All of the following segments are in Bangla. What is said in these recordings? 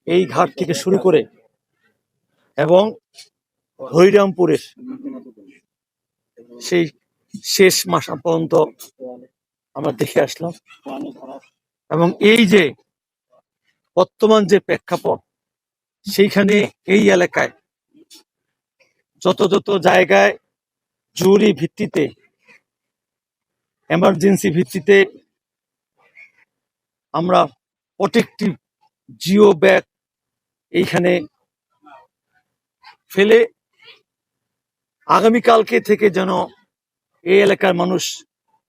এই ঘাট থেকে শুরু করে এবং হরিরামপুরের সেই শেষ মাসা পর্যন্ত আমরা দেখে আসলাম। এবং এই যে বর্তমান যে প্রেক্ষাপট, সেইখানে এই এলাকায় যত যত জায়গায় জরুরি ভিত্তিতে, এমার্জেন্সি ভিত্তিতে আমরা প্রোটেক্টিভ জিও ব্যাগ এইখানে ফেলে আগামীকালকে থেকে যেন এই এলাকার মানুষ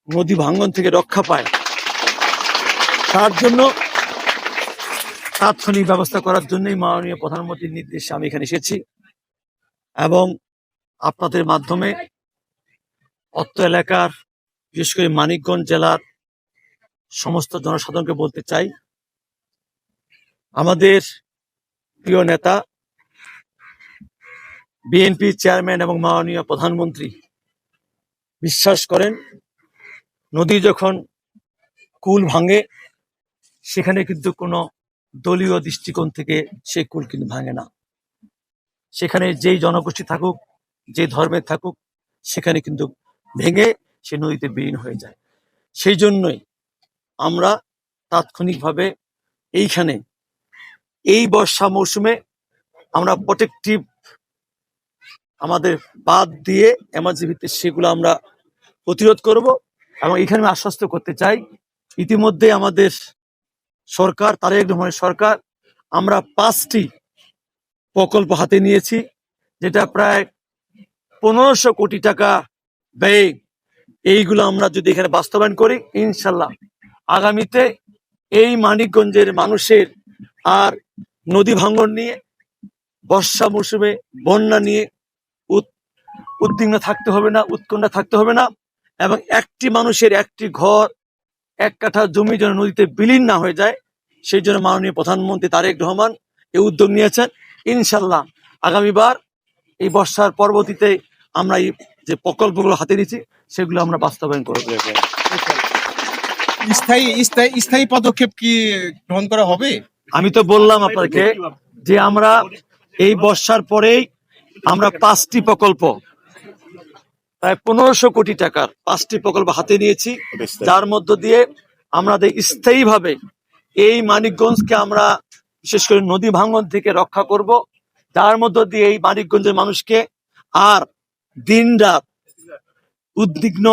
নদী ভাঙ্গন থেকে রক্ষা পায়, তার জন্য তাৎক্ষণিক ব্যবস্থা করার জন্যই মাননীয় প্রধানমন্ত্রীর নির্দেশে আমি এখানে এসেছি। এবং আপনাদের মাধ্যমে অত্র এলাকার, বিশেষ করে মানিকগঞ্জ জেলার সমস্ত জনসাধারণকে বলতে চাই, আমাদের প্রিয় নেতা বিএনপি চেয়ারম্যান এবং মাননীয় প্রধানমন্ত্রী বিশ্বাস করেন, নদী যখন কুল ভাঙে সেখানে কিন্তু কোনো দলীয় দৃষ্টিকোণ থেকে সেই কুল কিন্তু ভাঙে না। সেখানে যেই জনগোষ্ঠী থাকুক, যে ধর্মের থাকুক, সেখানে কিন্তু ভেঙে সে নদীতে বিলীন হয়ে যায়। সেই জন্যই আমরা তাৎক্ষণিকভাবে এইখানে এই বর্ষা মৌসুমে আমরা প্রোটেক্টিভ আমাদের বাদ দিয়ে এমার্জেন্সি ভিত্তিতে সেগুলো আমরা প্রতিরোধ করব। এবং এখানে আমি আশ্বস্ত করতে চাই, ইতিমধ্যে আমাদের সরকার, তারেক রহমানের সরকার, আমরা 5টি প্রকল্প হাতে নিয়েছি, যেটা প্রায় 1500 কোটি টাকা ব্যয়ে। এইগুলো আমরা যদি এখানে বাস্তবায়ন করি, ইনশাল্লাহ আগামীতে এই মানিকগঞ্জের মানুষের আর নদী ভাঙ্গন নিয়ে, বর্ষা মৌসুমে বন্যা নিয়ে উদ্বিগ্ন থাকতে হবে না, উৎকণ্ঠা থাকতে হবে না। এবং একটি মানুষের একটি ঘর, এক কাঠা জমি যেন নদীতে বিলীন না হয়ে যায়, সেই জন্য মাননীয় প্রধানমন্ত্রী তারেক রহমান এই উদ্যোগ নিয়েছেন। ইনশাল্লাহ আগামীবার এই বর্ষার পরবর্তীতে আমরা এই যে প্রকল্পগুলো হাতে নিয়েছি সেগুলো আমরা বাস্তবায়ন করব। স্থায়ী পদক্ষেপ কি গ্রহণ করা হবে? আমি তো বললাম আপনাকে যে আমরা এই বর্ষার পরেই আমরা 5টি প্রকল্প, প্রায় 1500 কোটি টাকার 5টি প্রকল্প হাতে নিয়েছি, যার মধ্য দিয়ে আমাদের স্থায়ীভাবে এই মানিকগঞ্জকে আমরা বিশেষ করে নদী ভাঙ্গন থেকে রক্ষা করব, যার মধ্য দিয়ে এই মানিকগঞ্জের মানুষকে আর দিন রাত উদ্বিগ্ন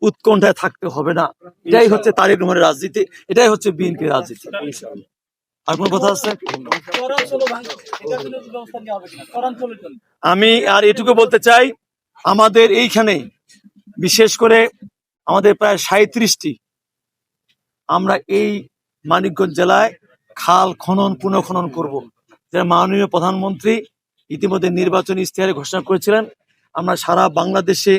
উৎকণ্ঠায় থাকতে হবে না। এটাই হচ্ছে তারেক রহমানের রাজনীতি, এটাই হচ্ছে বিএনপির রাজনীতি। আর কোন কথা আছে? আমি আর এটুকু বলতে চাই, আমাদের এইখানে বিশেষ করে আমাদের প্রায় 37টি আমরা এই মানিকগঞ্জ জেলায় খাল খনন পুনঃখনন করব। যারা মাননীয় প্রধানমন্ত্রী ইতিমধ্যে নির্বাচনী ইশতেহারে ঘোষণা করেছিলেন, আমরা সারা বাংলাদেশে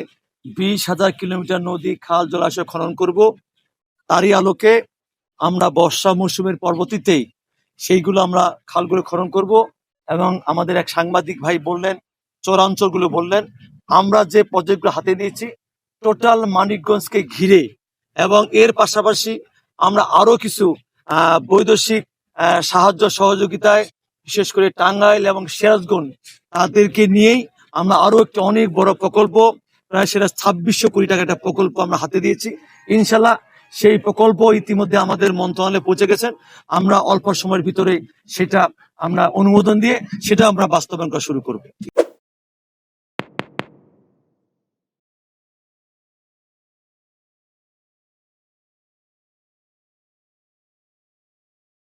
20,000 কিলোমিটার নদী, খাল, জলাশয় খনন করব। তারই আলোকে আমরা বর্ষা মৌসুমের পরবর্তীতেই সেইগুলো আমরা খালগুলো খনন করব। এবং আমাদের এক সাংবাদিক ভাই বললেন, চরাঞ্চলগুলো বললেন, আমরা যে প্রজেক্টগুলো হাতে নিয়েছি টোটাল মানিকগঞ্জকে ঘিরে, এবং এর পাশাপাশি আমরা আরো কিছু বৈদেশিক সাহায্য সহযোগিতায়, বিশেষ করে টাঙ্গাইল এবং সিরাজগঞ্জ, তাদেরকে নিয়েই আমরা আরো একটা অনেক বড় প্রকল্প, প্রায় সেটা 2600 কোটি টাকা একটা প্রকল্প আমরা হাতে দিয়েছি। ইনশাল্লাহ সেই প্রকল্প ইতিমধ্যে আমাদের মন্ত্রণালয়ে পৌঁছে গেছেন। আমরা অল্প সময়ের ভিতরে সেটা আমরা অনুমোদন দিয়ে সেটা আমরা বাস্তবায়ন করা শুরু করব।